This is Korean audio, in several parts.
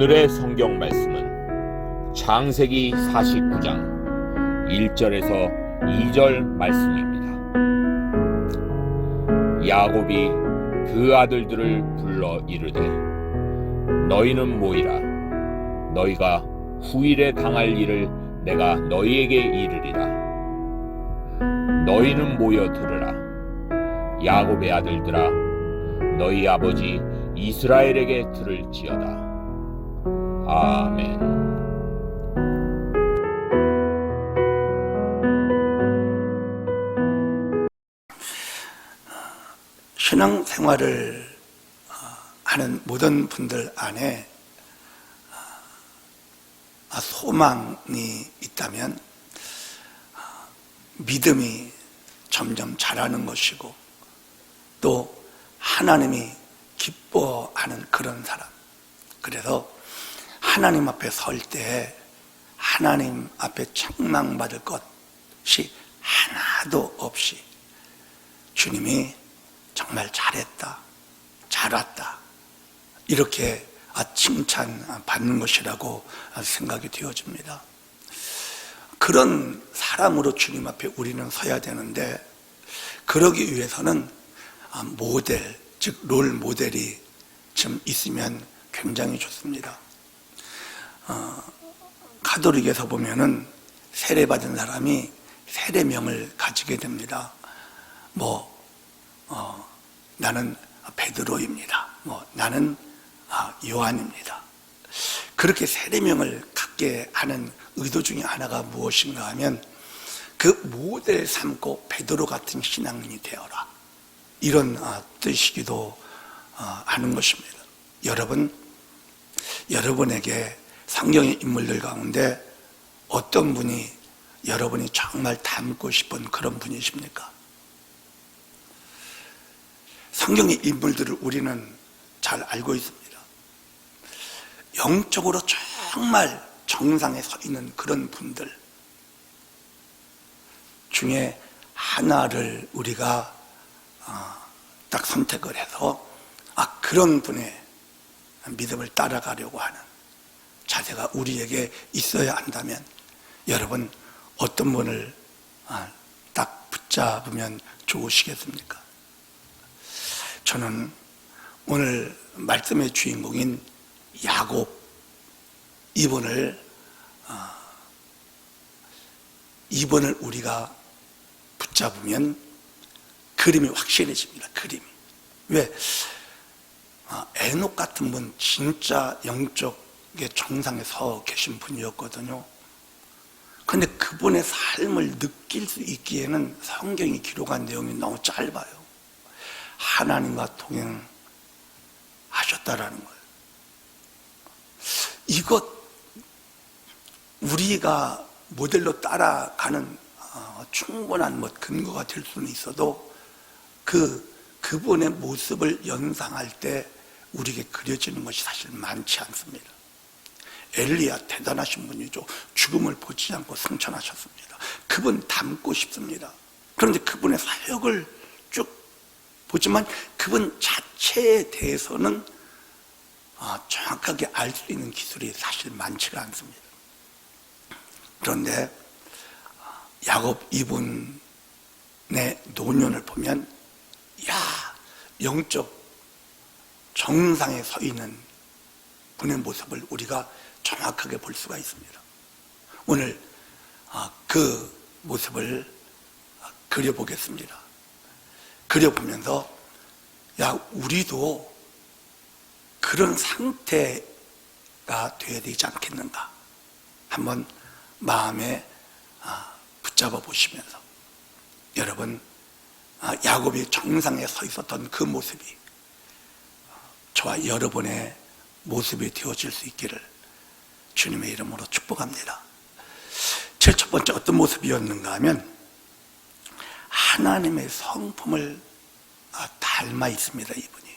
오늘의 성경 말씀은 창세기 49장 1절에서 2절 말씀입니다. 야곱이 그 아들들을 불러 이르되 너희는 모이라. 너희가 후일에 당할 일을 내가 너희에게 이르리라. 너희는 모여 들으라. 야곱의 아들들아, 너희 아버지 이스라엘에게 들을지어다. 아멘. 신앙생활을 하는 모든 분들 안에 소망이 있다면 믿음이 점점 자라는 것이고, 또 하나님이 기뻐하는 그런 사람, 그래서 하나님 앞에 설 때 하나님 앞에 책망받을 것이 하나도 없이 주님이 정말 잘했다, 잘 왔다, 이렇게 칭찬받는 것이라고 생각이 되어집니다. 그런 사람으로 주님 앞에 우리는 서야 되는데, 그러기 위해서는 모델, 즉 롤 모델이 좀 있으면 굉장히 좋습니다. 가톨릭에서 보면은 세례받은 사람이 세례명을 가지게 됩니다. 나는 베드로입니다. 나는 요한입니다. 그렇게 세례명을 갖게 하는 의도 중에 하나가 무엇인가 하면, 그 모델 삼고 베드로 같은 신앙인이 되어라, 이런 뜻이기도 하는 것입니다. 여러분에게 성경의 인물들 가운데 어떤 분이 여러분이 정말 닮고 싶은 그런 분이십니까? 성경의 인물들을 우리는 잘 알고 있습니다. 영적으로 정말 정상에 서 있는 그런 분들 중에 하나를 우리가 딱 선택을 해서 그런 분의 믿음을 따라가려고 하는 자세가 우리에게 있어야 한다면, 여러분 어떤 분을 딱 붙잡으면 좋으시겠습니까? 저는 오늘 말씀의 주인공인 야곱, 이분을 우리가 붙잡으면 그림이 확실해집니다. 그림이. 왜? 에녹 같은 분 진짜 영적의 정상에 서 계신 분이었거든요. 근데 그분의 삶을 느낄 수 있기에는 성경이 기록한 내용이 너무 짧아요. 하나님과 동행하셨다라는 거예요. 이것 우리가 모델로 따라가는 충분한 근거가 될 수는 있어도, 그분의 모습을 연상할 때 우리에게 그려지는 것이 사실 많지 않습니다. 엘리야 대단하신 분이죠. 죽음을 보지 않고 승천하셨습니다. 그분 닮고 싶습니다. 그런데 그분의 사역을 쭉 보지만 그분 자체에 대해서는 정확하게 알 수 있는 기술이 사실 많지가 않습니다. 그런데 야곱 이분의 노년을 보면, 영적 정상에 서 있는 분의 모습을 우리가 정확하게 볼 수가 있습니다. 오늘 그 모습을 그려보겠습니다. 그려보면서 우리도 그런 상태가 되어야 되지 않겠는가, 한번 마음에 붙잡아 보시면서, 여러분 야곱이 정상에 서 있었던 그 모습이 저와 여러분의 모습이 되어질 수 있기를 주님의 이름으로 축복합니다. 제일 첫 번째 어떤 모습이었는가 하면, 하나님의 성품을 닮아 있습니다. 이분이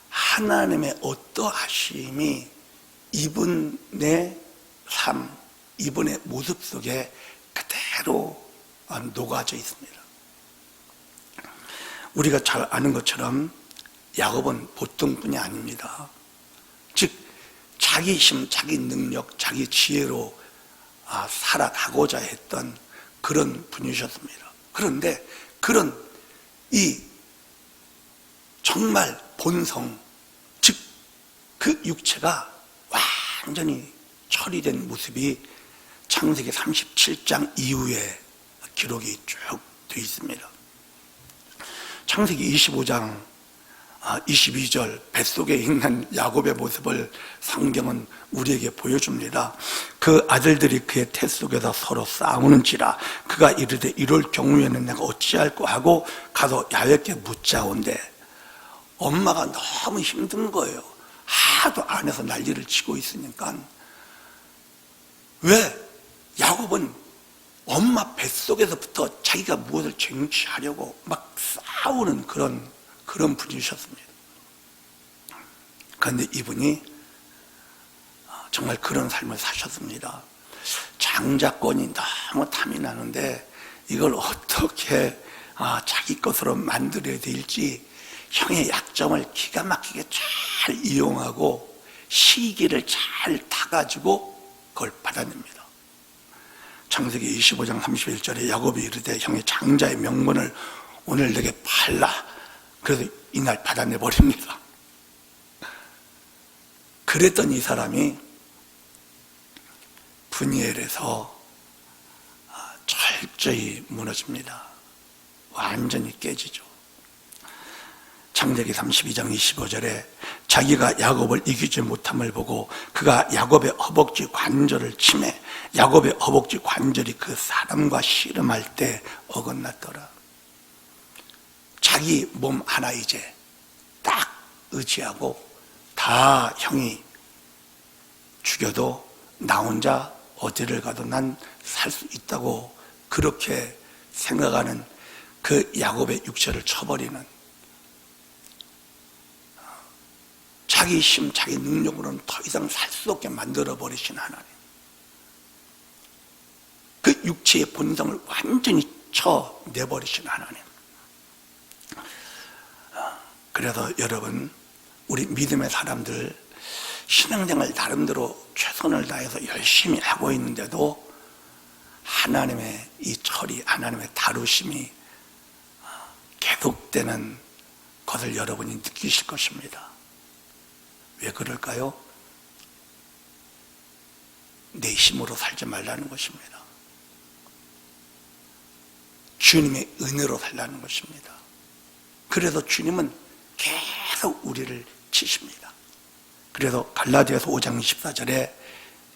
하나님의 어떠하심이 이분의 삶, 이분의 모습 속에 그대로 녹아져 있습니다. 우리가 잘 아는 것처럼 야곱은 보통 분이 아닙니다. 즉 자기 힘, 자기 능력, 자기 지혜로 살아가고자 했던 그런 분이셨습니다. 그런데 그런 이 정말 본성, 즉 그 육체가 완전히 처리된 모습이 창세기 37장 이후에 기록이 쭉 되어 있습니다. 창세기 25장 22절 뱃속에 있는 야곱의 모습을 성경은 우리에게 보여줍니다. 그 아들들이 그의 태 속에서 서로 싸우는지라 그가 이르되 이럴 경우에는 내가 어찌할꼬 하고 가서 야곱께 묻자온대. 엄마가 너무 힘든 거예요. 하도 안에서 난리를 치고 있으니까. 왜? 야곱은 엄마 뱃속에서부터 자기가 무엇을 쟁취하려고 막 싸우는 그런 분이셨습니다. 그런데 이분이 정말 그런 삶을 사셨습니다. 장자권이 너무 탐이 나는데 이걸 어떻게 자기 것으로 만들어야 될지 형의 약점을 기가 막히게 잘 이용하고 시기를 잘 타가지고 그걸 받아냅니다. 창세기 25장 31절에 야곱이 이르되 형의 장자의 명분을 오늘 내게 팔라. 그래서 이날 받아내버립니다. 그랬던 이 사람이 분이엘에서 철저히 무너집니다. 완전히 깨지죠. 창세기 32장 25절에 자기가 야곱을 이기지 못함을 보고 그가 야곱의 허벅지 관절을 치매 야곱의 허벅지 관절이 그 사람과 씨름할 때 어긋났더라. 자기 몸 하나 이제 딱 의지하고 다 형이 죽여도 나 혼자 어디를 가도 난 살 수 있다고 그렇게 생각하는 그 야곱의 육체를 쳐버리는 자기 힘, 자기 능력으로는 더 이상 살 수 없게 만들어버리신 하나님. 그 육체의 본성을 완전히 쳐내버리신 하나님. 그래서 여러분, 우리 믿음의 사람들 신앙생활 나름대로 최선을 다해서 열심히 하고 있는데도 하나님의 이 처리, 하나님의 다루심이 계속되는 것을 여러분이 느끼실 것입니다. 왜 그럴까요? 내 힘으로 살지 말라는 것입니다. 주님의 은혜로 살라는 것입니다. 그래서 주님은 계속 우리를 치십니다. 그래서 갈라디아서 5장 14절에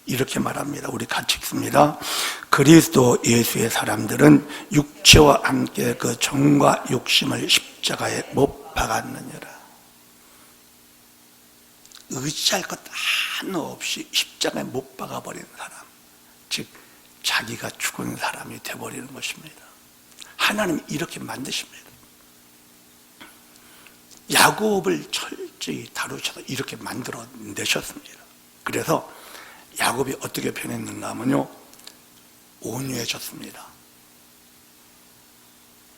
이렇게 말합니다. 우리 같이 읽습니다. 그리스도 예수의 사람들은 육체와 함께 그 정과 욕심을 십자가에 못 박았느니라. 의지할 것 하나 없이 십자가에 못 박아버리는 사람, 즉 자기가 죽은 사람이 되어버리는 것입니다. 하나님이 이렇게 만드십니다. 야곱을 철저히 다루셔서 이렇게 만들어내셨습니다. 그래서 야곱이 어떻게 변했는가 하면요, 온유해졌습니다.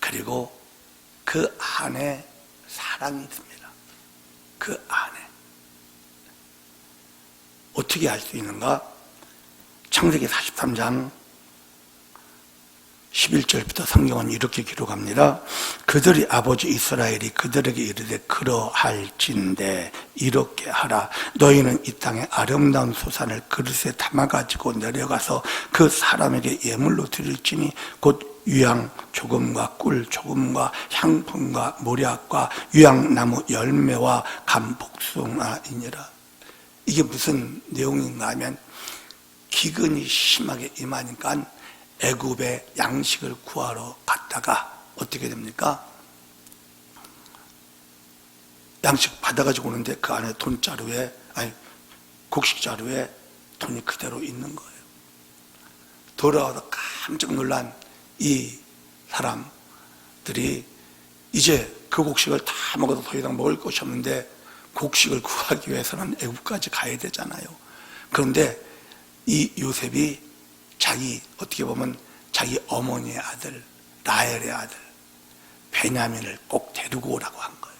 그리고 그 안에 사랑이 있습니다. 그 안에 어떻게 알 수 있는가? 창세기 43장 11절부터 성경은 이렇게 기록합니다. 그들이 아버지 이스라엘이 그들에게 이르되 그러할진대 이렇게 하라. 너희는 이 땅에 아름다운 소산을 그릇에 담아가지고 내려가서 그 사람에게 예물로 드릴지니 곧 유향 조금과 꿀 조금과 향품과 모략과 유향나무 열매와 감복숭아이니라. 이게 무슨 내용인가 하면 기근이 심하게 임하니까 애굽에 양식을 구하러 갔다가 어떻게 됩니까? 양식 받아가지고 오는데 그 안에 곡식자루에 돈이 그대로 있는 거예요. 돌아와서 깜짝 놀란 이 사람들이 이제 그 곡식을 다 먹어도 더 이상 먹을 것이 없는데 곡식을 구하기 위해서는 애굽까지 가야 되잖아요. 그런데 이 요셉이 어떻게 보면 자기 어머니의 아들, 라헬의 아들 베냐민을 꼭 데리고 오라고 한 거예요.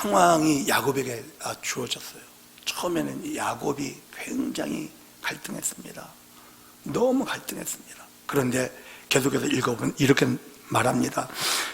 상황이 야곱에게 주어졌어요. 처음에는 야곱이 굉장히 갈등했습니다. 너무 갈등했습니다. 그런데 계속해서 읽어보면 이렇게 말합니다.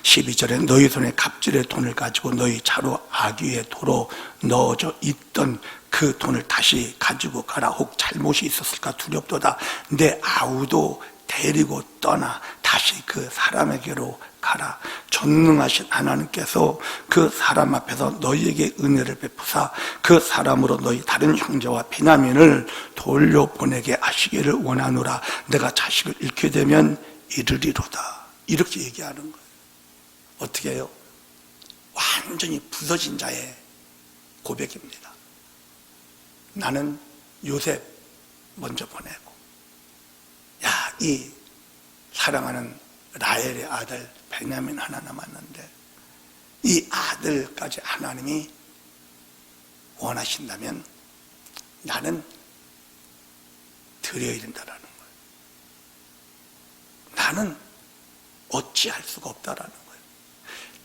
12절에 너희 손에 갑질의 돈을 가지고 너희 자루 아귀의 도로 넣어져 있던 그 돈을 다시 가지고 가라. 혹 잘못이 있었을까 두렵도다. 내 아우도 데리고 떠나 다시 그 사람에게로 가라. 전능하신 하나님께서 그 사람 앞에서 너희에게 은혜를 베푸사 그 사람으로 너희 다른 형제와 베냐민을 돌려보내게 하시기를 원하노라. 내가 자식을 잃게 되면 이르리로다. 이렇게 얘기하는 거예요. 어떻게 해요? 완전히 부서진 자의 고백입니다. 나는 요셉 먼저 보내고, 야, 이 사랑하는 라헬의 아들 베냐민 하나 남았는데 이 아들까지 하나님이 원하신다면 나는 드려야 된다라는 거예요. 나는 어찌할 수가 없다라는 거예요.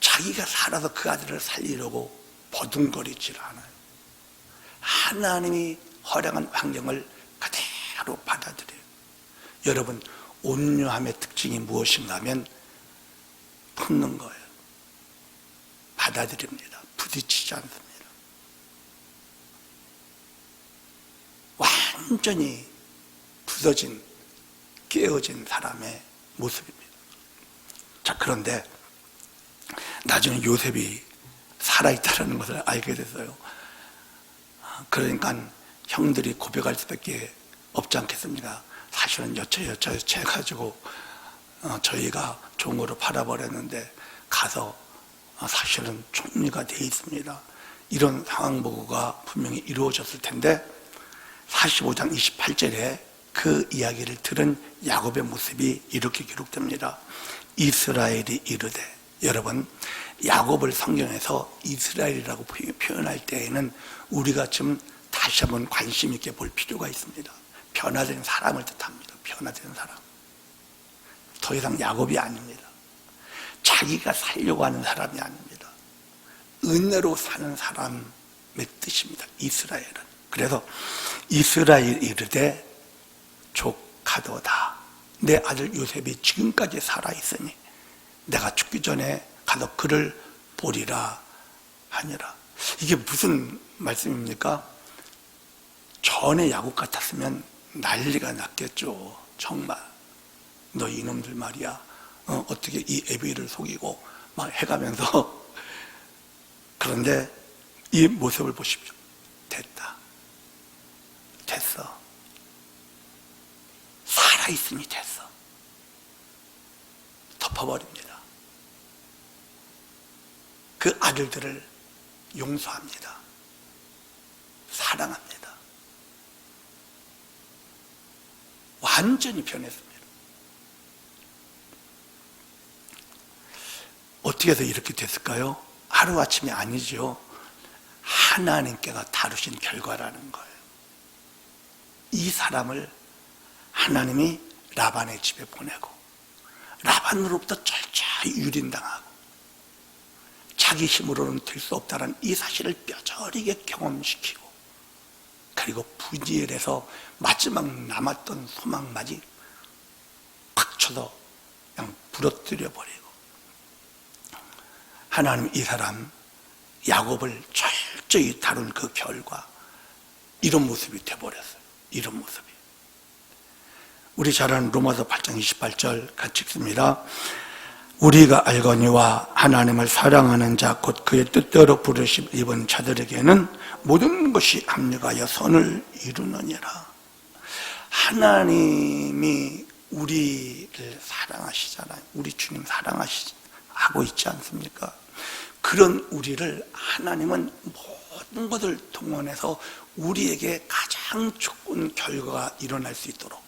자기가 살아서 그 아들을 살리려고 버둥거리질 않아요. 하나님이 허락한 환경을 그대로 받아들여요. 여러분, 온유함의 특징이 무엇인가 하면 품는 거예요. 받아들입니다. 부딪히지 않습니다. 완전히 부서진, 깨어진 사람의 모습입니다. 자, 그런데 나중에 요셉이 살아있다는 것을 알게 됐어요. 그러니까 형들이 고백할 수밖에 없지 않겠습니까? 사실은 여차여차 해가지고 저희가 종으로 팔아버렸는데 가서 사실은 총리가 돼 있습니다. 이런 상황 보고가 분명히 이루어졌을 텐데 45장 28절에 그 이야기를 들은 야곱의 모습이 이렇게 기록됩니다. 이스라엘이 이르되, 여러분, 야곱을 성경에서 이스라엘이라고 표현할 때에는 우리가 좀 다시 한번 관심 있게 볼 필요가 있습니다. 변화된 사람을 뜻합니다. 변화된 사람. 더 이상 야곱이 아닙니다. 자기가 살려고 하는 사람이 아닙니다. 은혜로 사는 사람의 뜻입니다. 이스라엘은. 그래서 이스라엘 이르되 족하도다. 내 아들 요셉이 지금까지 살아있으니 내가 죽기 전에 가서 그를 보리라 하니라. 이게 무슨 말씀입니까? 전에 야곱 같았으면 난리가 났겠죠. 정말 너 이놈들 말이야, 어떻게 이 애비를 속이고 막 해가면서. 그런데 이 모습을 보십시오. 됐어. 살아있으니 됐어. 덮어버립니다. 그 아들들을 용서합니다. 사랑합니다. 완전히 변했습니다. 어떻게 해서 이렇게 됐을까요? 하루아침이 아니죠. 하나님께서 다루신 결과라는 거예요. 이 사람을 하나님이 라반의 집에 보내고 라반으로부터 철저히 유린당하고 자기 힘으로는 될 수 없다는 이 사실을 뼈저리게 경험시키고, 그리고 부지엘에서 마지막 남았던 소망마저 팍 쳐서 그냥 부러뜨려 버리고, 하나님 이 사람 야곱을 철저히 다룬 그 결과 이런 모습이 돼버렸어요. 이런 모습이. 우리 잘 아는 로마서 8장 28절 같이 읽습니다. 우리가 알거니와 하나님을 사랑하는 자 곧 그의 뜻대로 부르심 입은 자들에게는 모든 것이 합력하여 선을 이루느니라. 하나님이 우리를 사랑하시잖아요. 우리 주님 사랑하고 있지 않습니까? 그런 우리를 하나님은 모든 것을 동원해서 우리에게 가장 좋은 결과가 일어날 수 있도록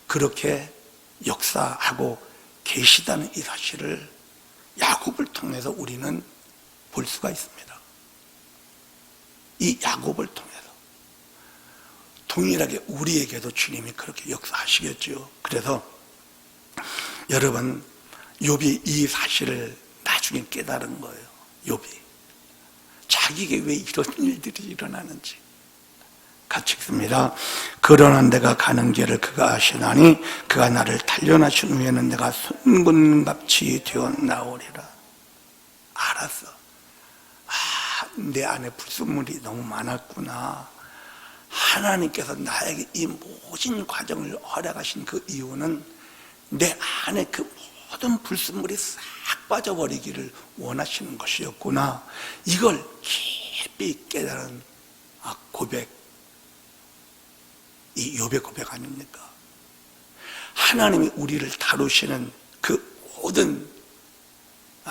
그렇게 역사하고 계시다는 이 사실을 야곱을 통해서 우리는 볼 수가 있습니다. 이 야곱을 통해서 동일하게 우리에게도 주님이 그렇게 역사하시겠죠. 그래서 여러분, 욥이 이 사실을 나중에 깨달은 거예요. 욥이 자기에게 왜 이런 일들이 일어나는지 같이 읽습니다. 그러나 내가 가는 길을 그가 아시나니 그가 나를 단련하신 후에는 내가 순금같이 되어 나오리라. 알았어. 내 안에 불순물이 너무 많았구나. 하나님께서 나에게 이 모진 과정을 허락하신 그 이유는 내 안에 그 모든 불순물이 싹 빠져버리기를 원하시는 것이었구나. 이걸 깊이 깨달은 고백, 이 욥의 고백 아닙니까? 하나님이 우리를 다루시는 그 모든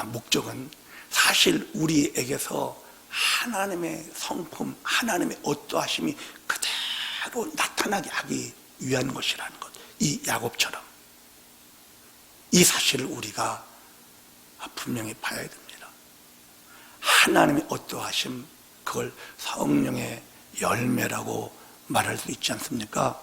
목적은 사실 우리에게서 하나님의 성품, 하나님의 어떠하심이 그대로 나타나게 하기 위한 것이라는 것. 이 야곱처럼 이 사실을 우리가 분명히 봐야 됩니다. 하나님의 어떠하심, 그걸 성령의 열매라고 말할 수 있지 않습니까?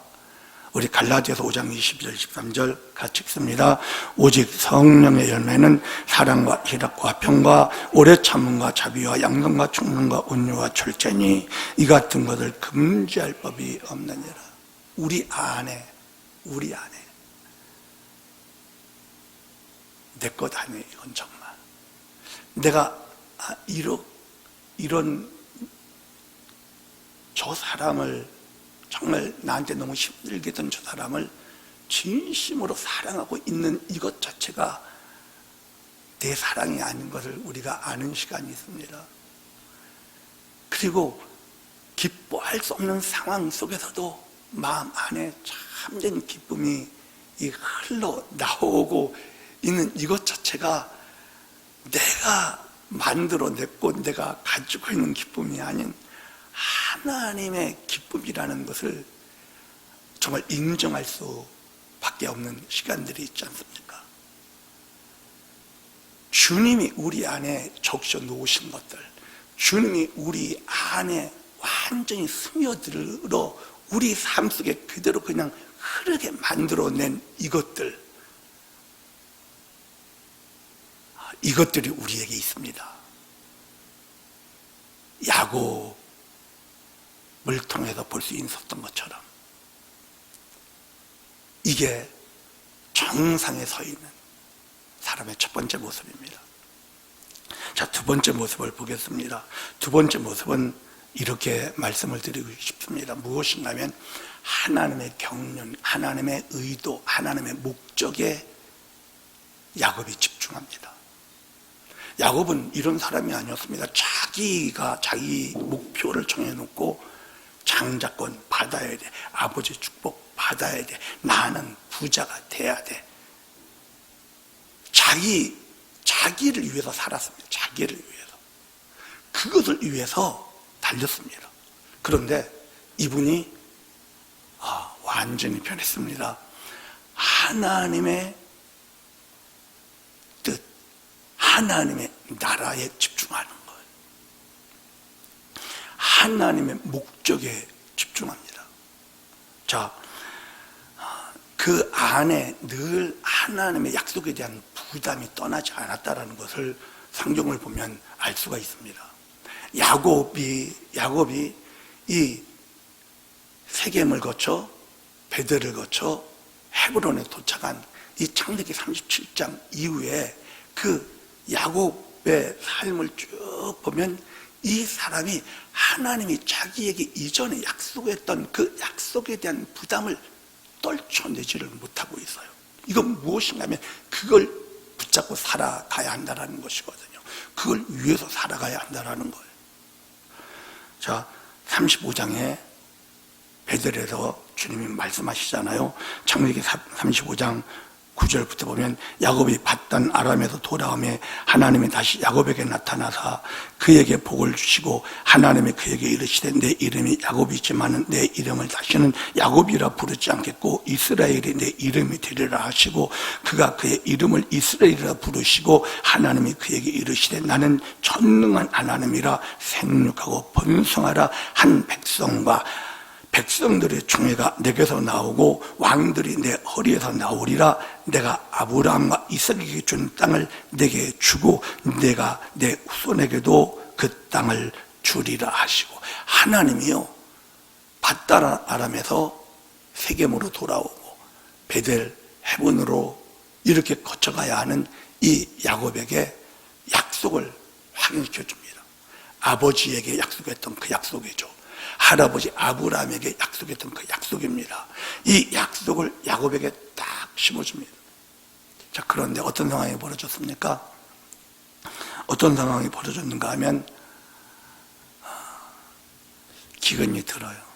우리 갈라디아서 5장 22절 23절 같이 읽습니다. 오직 성령의 열매는 사랑과 희락과 평과 오래 참음과 자비와 양성과 충성과 온유와 절제니 이 같은 것을 금지할 법이 없느니라. 우리 안에 내 것 아니에요. 이건 정말 내가 이런 저 사람을 정말 나한테 너무 힘들게 했던 저 사람을 진심으로 사랑하고 있는 이것 자체가 내 사랑이 아닌 것을 우리가 아는 시간이 있습니다. 그리고 기뻐할 수 없는 상황 속에서도 마음 안에 참된 기쁨이 흘러나오고 있는 이것 자체가 내가 만들어냈고 내가 가지고 있는 기쁨이 아닌 하나님의 기쁨이라는 것을 정말 인정할 수밖에 없는 시간들이 있지 않습니까? 주님이 우리 안에 적셔 놓으신 것들, 주님이 우리 안에 완전히 스며들어 우리 삶 속에 그대로 그냥 흐르게 만들어낸 이것들이 우리에게 있습니다. 야곱을 통해서 볼 수 있었던 것처럼 이게 정상에 서 있는 사람의 첫 번째 모습입니다. 자, 두 번째 모습을 보겠습니다. 두 번째 모습은 이렇게 말씀을 드리고 싶습니다. 무엇인가 하면 하나님의 경륜, 하나님의 의도, 하나님의 목적에 야곱이 집중합니다. 야곱은 이런 사람이 아니었습니다. 자기가 자기 목표를 정해놓고 장자권 받아야 돼, 아버지 축복 받아야 돼, 나는 부자가 돼야 돼, 자기를 위해서 살았습니다. 자기를 위해서, 그것을 위해서 달렸습니다. 그런데 이분이 완전히 변했습니다. 하나님의 뜻, 하나님의 나라에 집중하는 거예요. 하나님의 목적에 집중합니다. 자, 그 안에 늘 하나님의 약속에 대한 부담이 떠나지 않았다는 것을 성경을 보면 알 수가 있습니다. 야곱이 이 세겜을 거쳐 베델을 거쳐 헤브론에 도착한 이 창세기 37장 이후에 그 야곱의 삶을 쭉 보면 이 사람이 하나님이 자기에게 이전에 약속했던 그 약속에 대한 부담을 떨쳐내지를 못하고 있어요. 이건 무엇인가 하면 그걸 붙잡고 살아가야 한다는 것이거든요. 그걸 위해서 살아가야 한다는 거예요. 자, 35장에 베델에서 주님이 말씀하시잖아요. 창세기 35장 9절부터 보면 야곱이 밧단 아람에서 돌아오며 하나님이 다시 야곱에게 나타나사 그에게 복을 주시고 하나님이 그에게 이르시되 내 이름이 야곱이지만 내 이름을 다시는 야곱이라 부르지 않겠고 이스라엘이 내 이름이 되리라 하시고 그가 그의 이름을 이스라엘이라 부르시고 하나님이 그에게 이르시되 나는 전능한 하나님이라 생육하고 번성하라 한 백성들의 중에가 내게서 나오고 왕들이 내 허리에서 나오리라. 내가 아브라함과 이삭에게 준 땅을 내게 주고 내가 내 후손에게도 그 땅을 주리라 하시고, 하나님이요 밧단 아람에서 세겜으로 돌아오고 베델 헤본으로 이렇게 거쳐가야 하는 이 야곱에게 약속을 확인시켜 줍니다. 아버지에게 약속했던 그 약속이죠. 할아버지 아브라함에게 약속했던 그 약속입니다. 이 약속을 야곱에게 딱 심어줍니다. 자, 그런데 어떤 상황이 벌어졌습니까? 어떤 상황이 벌어졌는가 하면 기근이 들어요.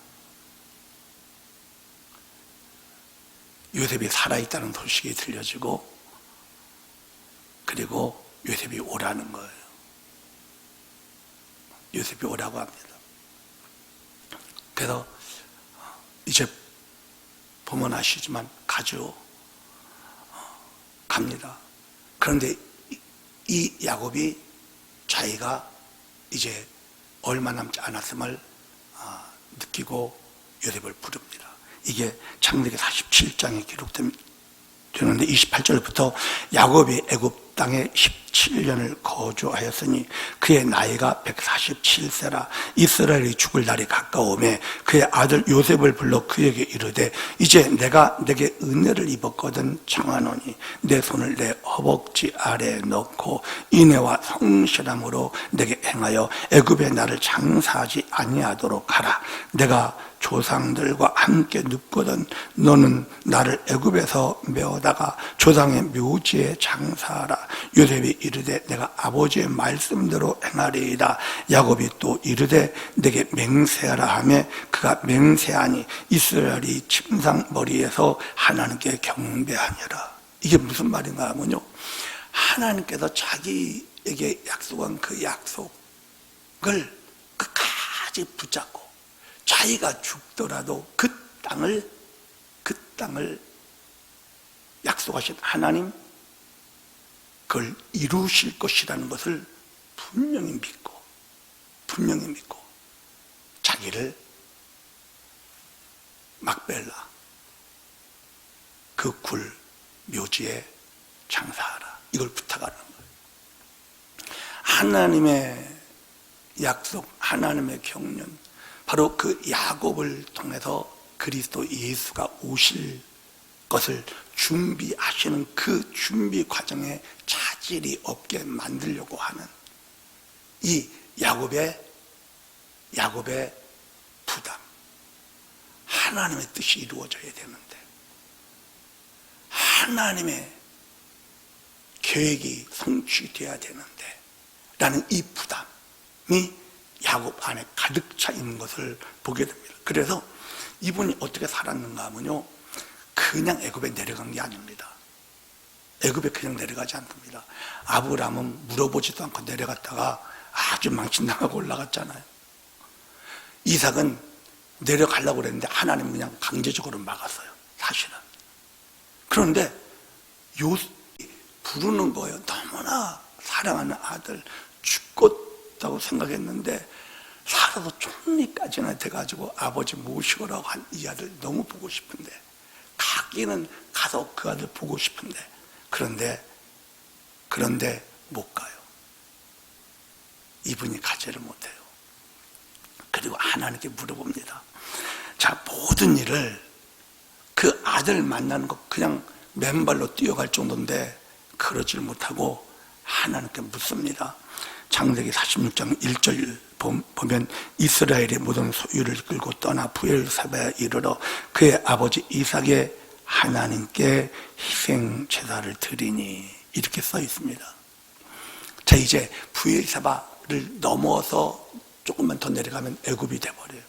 요셉이 살아있다는 소식이 들려지고, 그리고 요셉이 오라는 거예요. 요셉이 오라고 합니다. 그래서 이제 보면 아시지만 가죠. 갑니다. 그런데 이 야곱이 자기가 이제 얼마 남지 않았음을 느끼고 요셉을 부릅니다. 이게 창세기 47장에 기록되는데 28절부터 야곱이 애굽 땅에 17년을 거주하였으니 그의 나이가 147세라. 이스라엘이 죽을 날이 가까우매 그의 아들 요셉을 불러 그에게 이르되 이제 내가 내게 은혜를 입었거든 청하노니 내 손을 내 허벅지 아래에 넣고 인애와 성실함으로 내게 행하여 애굽에 나를 장사하지 아니하도록 하라. 내가 조상들과 함께 눕거든 너는 나를 애굽에서 메어다가 조상의 묘지에 장사하라. 요셉이 이르되 내가 아버지의 말씀대로 행하리이다. 야곱이 또 이르되 내게 맹세하라 하며 그가 맹세하니 이스라엘이 침상머리에서 하나님께 경배하니라. 이게 무슨 말인가 하면요, 하나님께서 자기에게 약속한 그 약속을 끝까지 붙잡고 자기가 죽더라도 그 땅을 약속하신 하나님, 그걸 이루실 것이라는 것을 분명히 믿고 자기를 막벨라 그 굴 묘지에 장사하라, 이걸 부탁하는 거예요. 하나님의 약속, 하나님의 경륜, 바로 그 야곱을 통해서 그리스도 예수가 오실 것을 준비하시는 그 준비 과정에 차질이 없게 만들려고 하는 이 야곱의 부담. 하나님의 뜻이 이루어져야 되는데, 하나님의 계획이 성취되어야 되는데 라는 이 부담이 야곱 안에 가득 차 있는 것을 보게 됩니다. 그래서 이분이 어떻게 살았는가 하면요, 그냥 애굽에 내려간 게 아닙니다. 애굽에 그냥 내려가지 않습니다. 아브라함은 물어보지도 않고 내려갔다가 아주 망신당하고 올라갔잖아요. 이삭은 내려가려고 그랬는데 하나님은 그냥 강제적으로 막았어요, 사실은. 그런데 부르는 거예요. 너무나 사랑하는 아들, 죽겠다고 생각했는데 살아서 총리까지나 돼가지고 아버지 모시고라고 한 이 아들 너무 보고 싶은데, 가기는 가서 그 아들 보고 싶은데, 그런데 못 가요. 이분이 가지를 못해요. 그리고 하나님께 물어봅니다. 자, 모든 일을 그 아들 만나는 거 그냥 맨발로 뛰어갈 정도인데 그러질 못하고 하나님께 묻습니다. 창세기 46장 1절 보면 이스라엘의 모든 소유를 끌고 떠나 브엘사바에 이르러 그의 아버지 이삭의 하나님께 희생 제사를 드리니, 이렇게 써 있습니다. 자, 이제 브엘사바를 넘어서 조금만 더 내려가면 애굽이 돼버려요.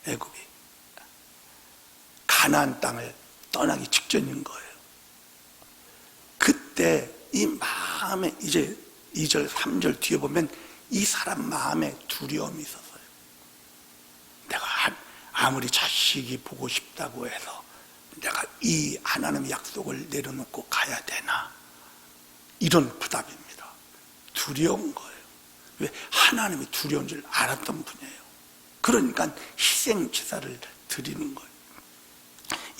애굽이 가나안 땅을 떠나기 직전인 거예요. 그때 이 마음에 이제 2절 3절 뒤에 보면 이 사람 마음에 두려움이 있었어요. 내가 아무리 자식이 보고 싶다고 해서 내가 이 하나님의 약속을 내려놓고 가야 되나, 이런 부담입니다. 두려운 거예요. 왜? 하나님이 두려운 줄 알았던 분이에요. 그러니까 희생 제사를 드리는 거예요.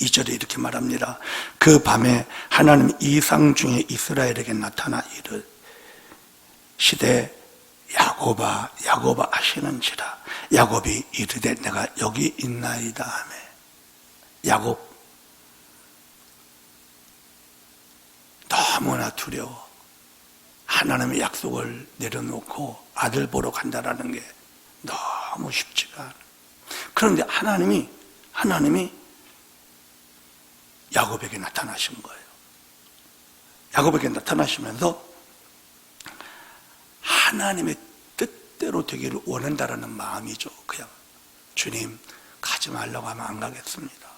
2절에 이렇게 말합니다. 그 밤에 하나님 이상 중에 이스라엘에게 나타나 이르시되 야곱 야곱아 야곱아 하시는지라. 야곱이 이르되 내가 여기 있나이다 하며. 야곱 너무나 두려워. 하나님의 약속을 내려놓고 아들 보러 간다라는 게 너무 쉽지가 않아. 그런데 하나님이 야곱에게 나타나신 거예요. 야곱에게 나타나시면서 하나님의 뜻대로 되기를 원한다라는 마음이죠. 그냥 주님 가지 말라고 하면 안 가겠습니다.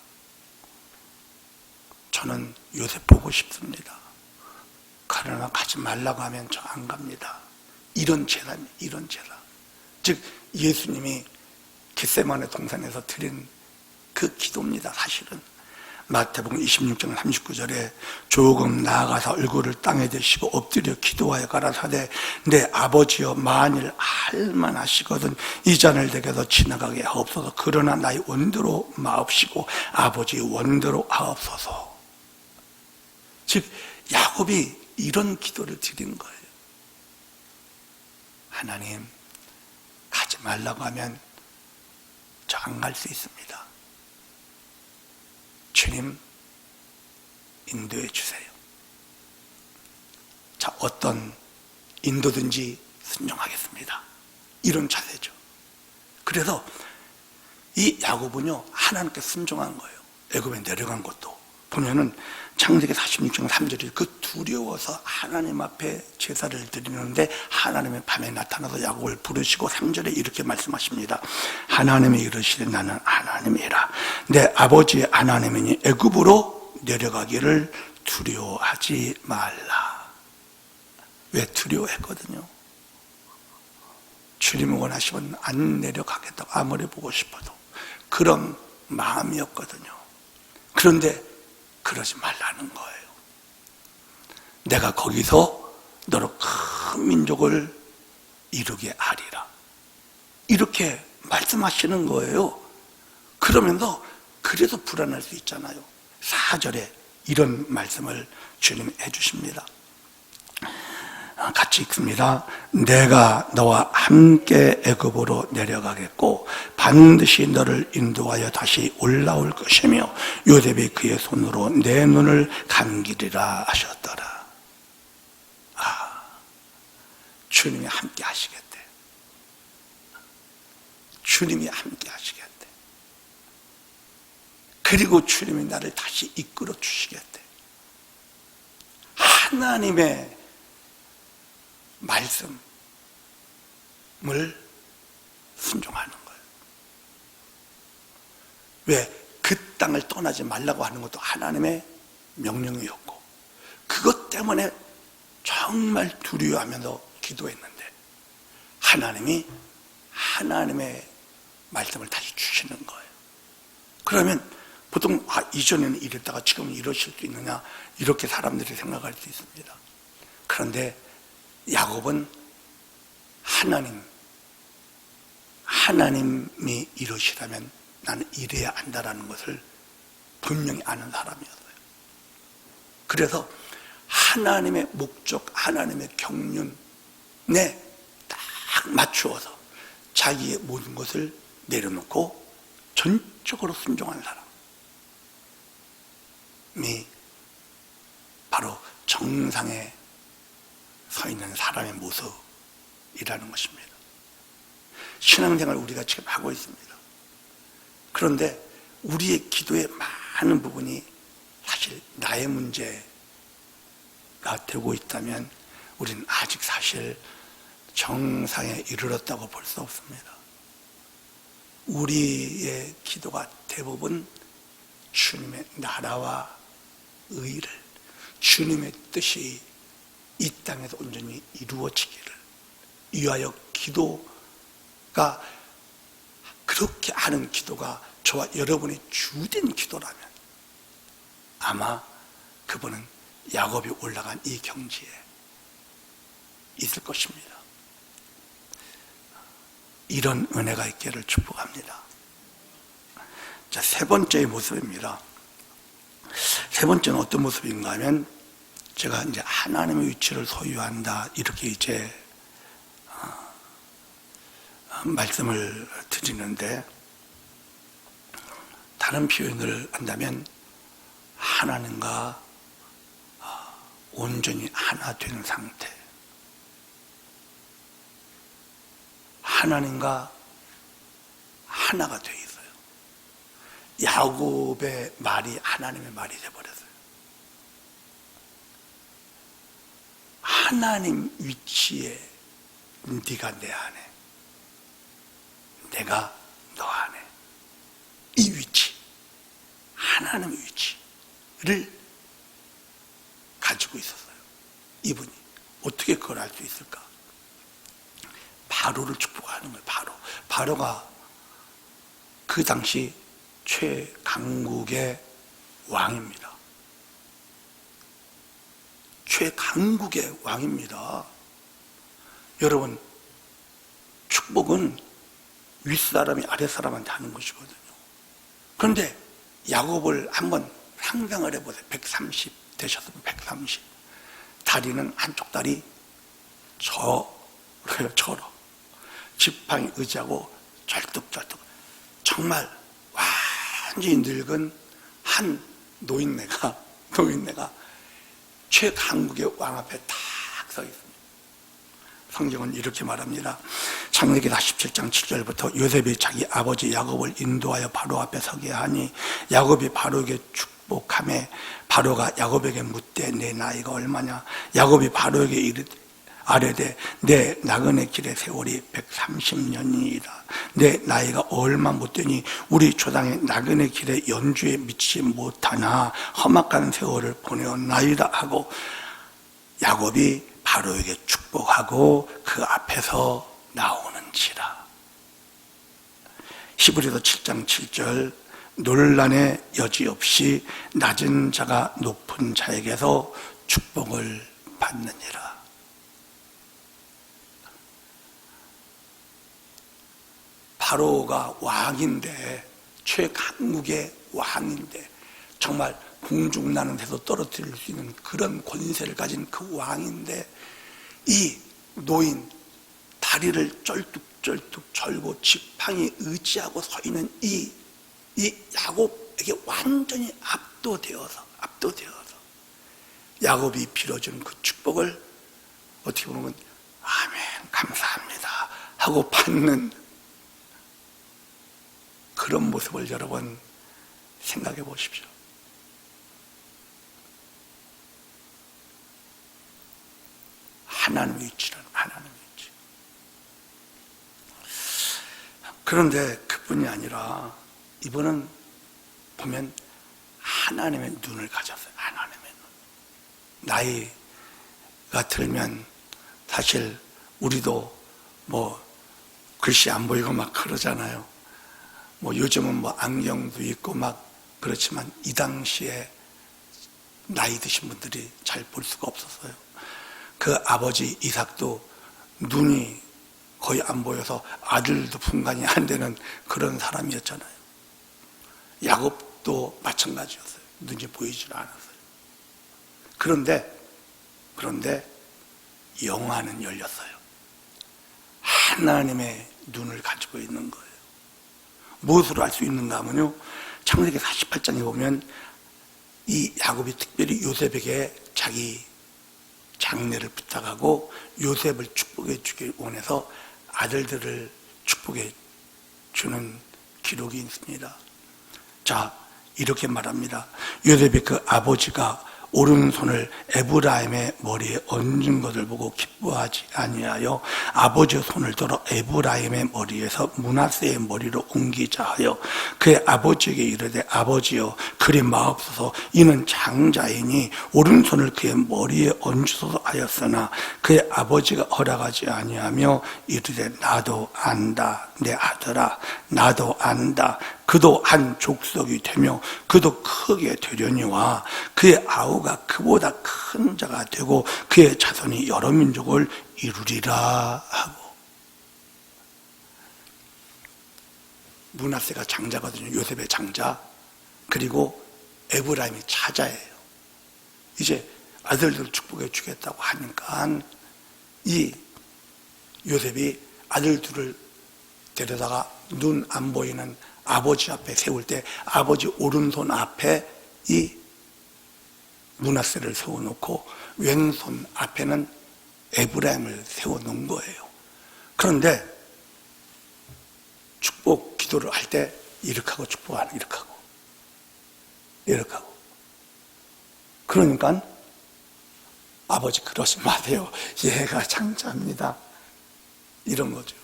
저는 요셉 보고 싶습니다. 그러나 가지 말라고 하면 저 안 갑니다. 이런 제사입니다. 이런 제사. 즉 예수님이 겟세마네 동산에서 드린 그 기도입니다. 사실은 마태복음 26장 39절에 조금 나아가서 얼굴을 땅에 대시고 엎드려 기도하여 가라사대 내 아버지여 만일 할만하시거든 이 잔을 내게서 지나가게 하옵소서. 그러나 나의 원대로 마옵시고 아버지의 원대로 하옵소서. 즉 야곱이 이런 기도를 드린 거예요. 하나님 가지 말라고 하면 저 안 갈 수 있습니다. 주님 인도해 주세요. 자, 어떤 인도든지 순종하겠습니다. 이런 자세죠. 그래서 이 야곱은요 하나님께 순종한 거예요. 애굽에 내려간 것도 보면은 창세기 46장 3절에 그 두려워서 하나님 앞에 제사를 드리는데 하나님의 밤에 나타나서 야곱을 부르시고 3절에 이렇게 말씀하십니다. 하나님이 이르시되 나는 하나님이라 내 아버지의 하나님이니 애굽으로 내려가기를 두려워하지 말라. 왜 두려워했거든요? 주님이 원하시면 안 내려가겠다고 아무리 보고 싶어도 그런 마음이었거든요. 그런데 그러지 말라는 거예요. 내가 거기서 너로 큰 민족을 이루게 하리라. 이렇게 말씀하시는 거예요. 그러면서 그래서 불안할 수 있잖아요. 4절에 이런 말씀을 주님이 해주십니다. 같이 읽습니다. 내가 너와 함께 애굽으로 내려가겠고 반드시 너를 인도하여 다시 올라올 것이며 요셉이 그의 손으로 내 눈을 감기리라 하셨더라. 주님이 함께 하시겠대. 주님이 함께 하시겠대. 그리고 주님이 나를 다시 이끌어 주시겠대. 하나님의 말씀을 순종하는 거예요. 왜? 그 땅을 떠나지 말라고 하는 것도 하나님의 명령이었고 그것 때문에 정말 두려워하면서 기도했는데 하나님이 하나님의 말씀을 다시 주시는 거예요. 그러면 보통 이전에는 이랬다가 지금은 이러실 수 있느냐 이렇게 사람들이 생각할 수 있습니다. 그런데 야곱은 하나님이 이러시라면 나는 이래야 한다라는 것을 분명히 아는 사람이었어요. 그래서 하나님의 목적, 하나님의 경륜에 딱 맞추어서 자기의 모든 것을 내려놓고 전적으로 순종한 사람이 바로 정상에 서 있는 사람의 모습이라는 것입니다. 신앙생활 우리가 지금 하고 있습니다. 그런데 우리의 기도의 많은 부분이 사실 나의 문제가 되고 있다면 우리는 아직 사실 정상에 이르렀다고 볼 수 없습니다. 우리의 기도가 대부분 주님의 나라와 의를, 주님의 뜻이 이 땅에서 온전히 이루어지기를 위하여 기도가, 그렇게 하는 기도가 저와 여러분의 주된 기도라면 아마 그분은 야곱이 올라간 이 경지에 있을 것입니다. 이런 은혜가 있기를 축복합니다. 자, 세 번째의 모습입니다. 세 번째는 어떤 모습인가 하면 제가 이제 하나님의 위치를 소유한다 이렇게 이제 말씀을 드리는데, 다른 표현을 한다면 하나님과 온전히 하나 되는 상태, 하나님과 하나가 되어 있어요. 야곱의 말이 하나님의 말이 되어버렸어요. 하나님 위치에 네가 내 안에, 내가 너 안에, 이 위치, 하나님의 위치를 가지고 있었어요. 이분이 어떻게 그걸 알 수 있을까? 바로를 축복하는 거예요. 바로가 그 당시 최강국의 왕입니다. 최강국의 왕입니다. 여러분, 축복은 윗사람이 아랫사람한테 하는 것이거든요. 그런데 야곱을 한번 상상을 해보세요. 130 되셨으면 130. 다리는 한쪽 다리 저러. 지팡이 의지하고 절뚝절뚝. 정말 완전히 늙은 한 노인네가 최강국의 왕 앞에 탁 서 있습니다. 성경은 이렇게 말합니다. 창세기 47장 7절부터 요셉이 자기 아버지 야곱을 인도하여 바로 앞에 서게 하니 야곱이 바로에게 축복하매 바로가 야곱에게 묻되 내 나이가 얼마냐? 야곱이 바로에게 아뢰되 내 나그네 길의 세월이 130년이니이다. 내 나이가 얼마 못되니 우리 조상의 나그네 길의 연주에 미치지 못하나 험악한 세월을 보내었나이다 하고 야곱이 바로에게 축복하고 그 앞에서 나오는지라. 히브리서 7장 7절 논란의 여지 없이 낮은 자가 높은 자에게서 축복을 받느니라. 바로가 왕인데, 최강국의 왕인데, 정말 공중나는 데서 떨어뜨릴 수 있는 그런 권세를 가진 그 왕인데, 이 노인 다리를 쩔뚝쩔뚝 절고 지팡이 의지하고 서 있는 이 야곱에게 완전히 압도되어서 야곱이 빌어주는 그 축복을 어떻게 보면 아멘 감사합니다 하고 받는 그런 모습을 여러분 생각해 보십시오. 하나님의 위치라는 하나님의 위치. 그런데 그뿐이 아니라 이분은 보면 하나님의 눈을 가졌어요. 하나님의 눈. 나이가 들면 사실 우리도 뭐 글씨 안 보이고 막 그러잖아요. 뭐 요즘은 뭐 안경도 있고 막 그렇지만 이 당시에 나이 드신 분들이 잘 볼 수가 없었어요. 그 아버지 이삭도 눈이 거의 안 보여서 아들도 분간이 안 되는 그런 사람이었잖아요. 야곱도 마찬가지였어요. 눈이 보이질 않았어요. 그런데 영안은 열렸어요. 하나님의 눈을 가지고 있는 거예요. 무엇으로 알 수 있는가 하면요, 창세기 48장에 보면 이 야곱이 특별히 요셉에게 자기 장례를 부탁하고 요셉을 축복해 주길 원해서 아들들을 축복해 주는 기록이 있습니다. 자, 이렇게 말합니다. 요셉이 그 아버지가 오른손을 에브라임의 머리에 얹은 것을 보고 기뻐하지 아니하여 아버지의 손을 들어 에브라임의 머리에서 므낫세의 머리로 옮기자 하여 그의 아버지에게 이르되 아버지여 그리 마옵소서 이는 장자이니 오른손을 그의 머리에 얹으소서 하였으나 그의 아버지가 허락하지 아니하며 이르되 나도 안다 내 아들아 나도 안다 그도 한 족속이 되며 그도 크게 되려니와 그의 아우가 그보다 큰 자가 되고 그의 자손이 여러 민족을 이루리라 하고. 므낫세가 장자거든요. 요셉의 장자. 그리고 에브라임이 차자예요. 이제 아들들 축복해 주겠다고 하니까 이 요셉이 아들 둘을 데려다가 눈 안 보이는 아버지 앞에 세울 때 아버지 오른손 앞에 이 므낫세를 세워놓고 왼손 앞에는 에브라임을 세워놓은 거예요. 그런데 축복 기도를 할 때 이렇게 하고 축복하는, 이렇게 하고 이렇게 하고. 그러니까 아버지 그러지 마세요, 얘가 장자입니다, 이런 거죠.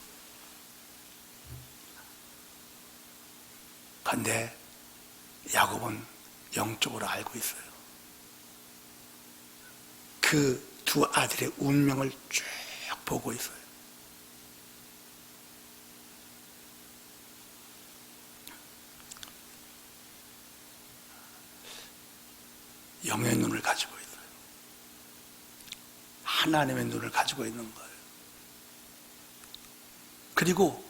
그런데 야곱은 영적으로 알고 있어요. 그 두 아들의 운명을 쭉 보고 있어요. 영의 눈을 가지고 있어요. 하나님의 눈을 가지고 있는 거예요. 그리고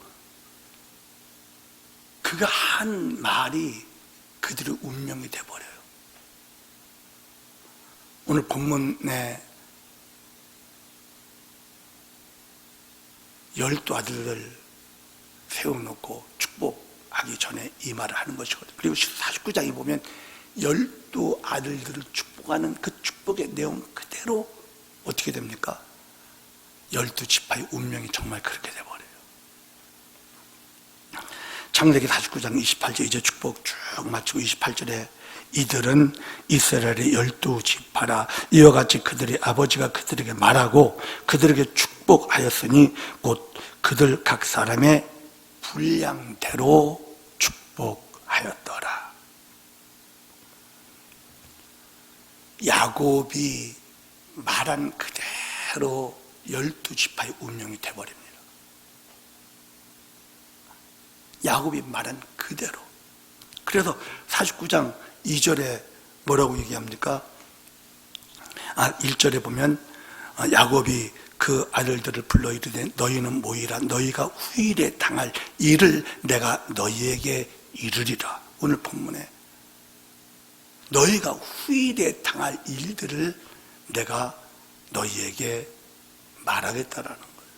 그가 한 말이 그들의 운명이 돼버려요. 오늘 본문에 12 아들들 세워놓고 축복하기 전에 이 말을 하는 것이거든요. 그리고 49장에 보면 12 아들들을 축복하는 그 축복의 내용 그대로 어떻게 됩니까? 12지파의 운명이 정말 그렇게 돼버려요. 창세기 49장 28절 이제 축복 쭉 마치고 28절에 이들은 이스라엘의 12지파라 이와 같이 그들의 아버지가 그들에게 말하고 그들에게 축복하였으니 곧 그들 각 사람의 분량대로 축복하였더라. 야곱이 말한 그대로 12지파의 운명이 되어버립니다. 야곱이 말한 그대로. 그래서 49장 2절에 뭐라고 얘기합니까? 1절에 보면 야곱이 그 아들들을 불러 이르되 너희는 모이라. 너희가 후일에 당할 일을 내가 너희에게 이르리라. 오늘 본문에 너희가 후일에 당할 일들을 내가 너희에게 말하겠다라는 거예요.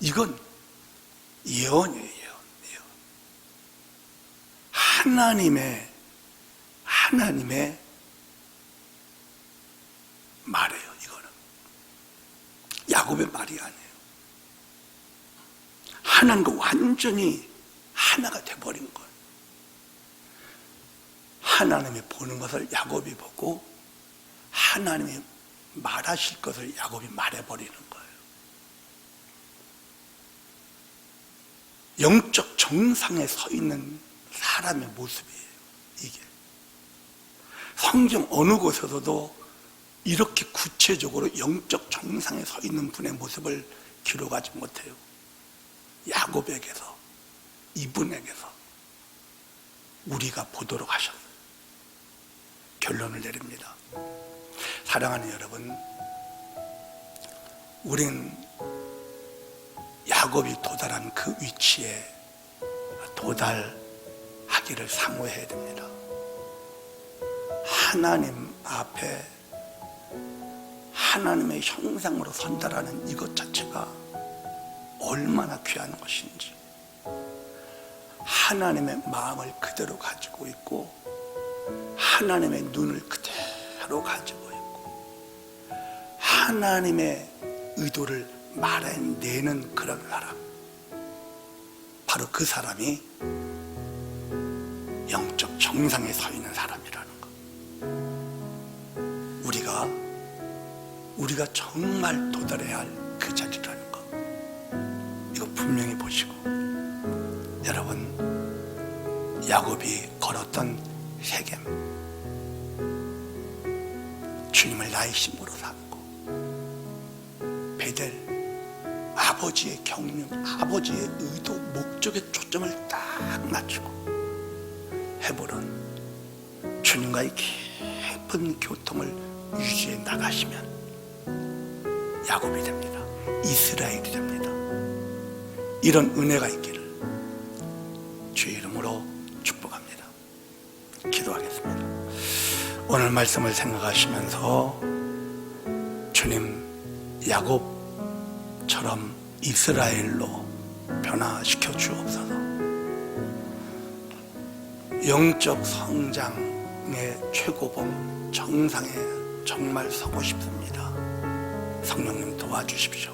이건 예언이에요. 예언. 하나님의 말이에요. 이거는 야곱의 말이 아니에요. 하나님과 완전히 하나가 돼버린 거예요. 하나님이 보는 것을 야곱이 보고 하나님이 말하실 것을 야곱이 말해버리는 거예요. 영적 정상에 서 있는 사람의 모습이에요. 이게 성경 어느 곳에서도 이렇게 구체적으로 영적 정상에 서 있는 분의 모습을 기록하지 못해요. 야곱에게서, 이분에게서 우리가 보도록 하셨어요. 결론을 내립니다. 사랑하는 여러분, 우린 야곱이 도달한 그 위치에 도달하기를 사모해야 됩니다. 하나님 앞에 하나님의 형상으로 선다라는 이것 자체가 얼마나 귀한 것인지, 하나님의 마음을 그대로 가지고 있고 하나님의 눈을 그대로 가지고 있고 하나님의 의도를 말해내는 그런 사람, 바로 그 사람이 영적 정상에 서 있는 사람이라는 것. 우리가 정말 도달해야 할 그 자리라는 것, 이거 분명히 보시고, 여러분, 야곱이 걸었던 세겜, 주님을 나의 신부로 삼고, 베델, 아버지의 경륜, 아버지의 의도, 목적에 초점을 딱 맞추고, 헤브론, 주님과의 깊은 교통을 유지해 나가시면 야곱이 됩니다. 이스라엘이 됩니다. 이런 은혜가 있기를 주의 이름으로 축복합니다. 기도하겠습니다. 오늘 말씀을 생각하시면서 주님, 야곱처럼 이스라엘로 변화시켜 주옵소서. 영적 성장의 최고봉 정상에 정말 서고 싶습니다. 성령님 도와주십시오.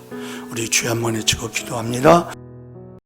우리 주여 한번 외치고 기도합니다.